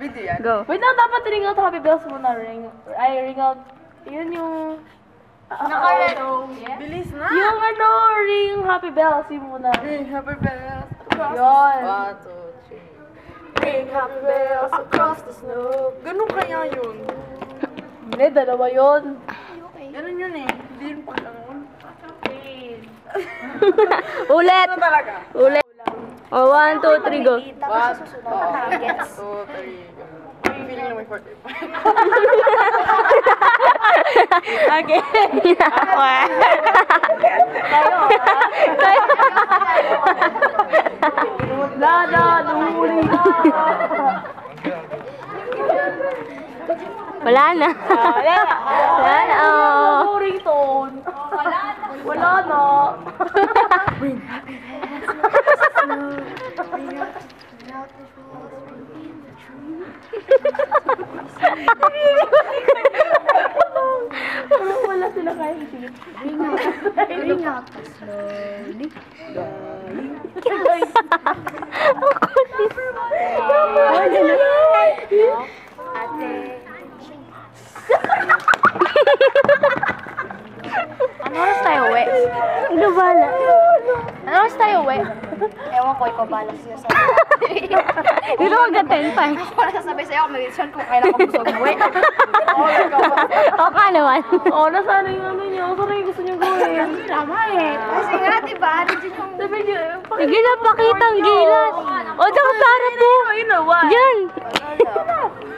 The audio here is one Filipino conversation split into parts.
Video yan. Go. Wait lang, dapat ring out happy bells muna. Ring out. Yun yung... Naka-red. Bilis na. Yung ano, ring happy bells. Yun muna. Ring happy bells. Yun. 1, 2, 3. Ring happy bells across the snow. Ganun kaya yun? Hindi, dalawa yun. Ganun yun eh. Hindi yun paglangon. Ulit. Ano talaga? Ulit. Oh, 1, 2, 3, go. 1, 2, 3, go. Feeling na may 45. Okay. Nahuli na. Wala na. Wala na. Oh. Ringtone. Wala na. Wala sila kaya isip. Ring out slowly. Ano oras tayo uwi? Gabala. Ano oras tayo uwi? Ewan ko, ikaw balas siya sa Dito mag-attend pa. Ako nasasabay sa'yo kung mag-decision kung kailan ko gusto umuwi. Oo ka naman. Oo, nasaan yung ano nyo? Saan yung gusto nyo gawin? Tama eh. Kasi nga, diba? Nandiyan yung... Sabi nyo, Sige na, pakita ang gilat. O, tsaka para po. ayun na, one. Diyan.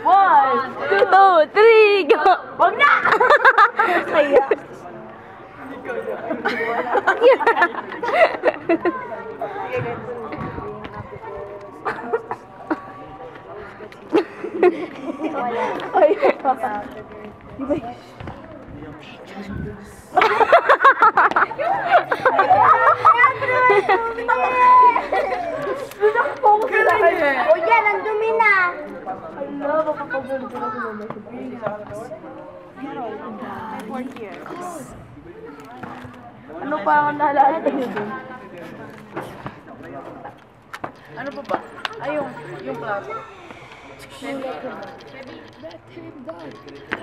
1, 2, 3, go. Wag na! Kaya. Ay, O yan, ang dumi na. Ala, makakagulo ko na sila. Ano pa ang naalala nyo dun? Ano pa ba? Ay, yung plato.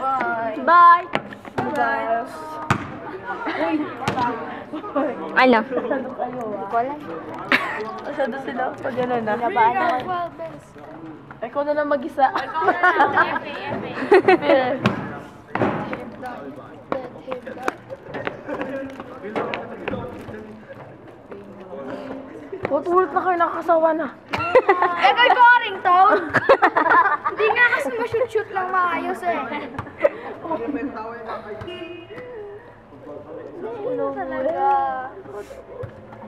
Bye. Bye. Bye. Ano? Masyado kayo ah. Wala. Masyado sila pag gano'n na. Nabaan naman. Ikaw na lang mag-isa. Ulit na kayo nakakasawa na. Ikaw ito, ringtone. Hindi nga kasi ma-shoot lang maayos eh. Ano talaga?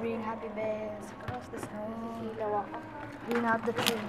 Ring happy bells across the snow. Ring out the tree.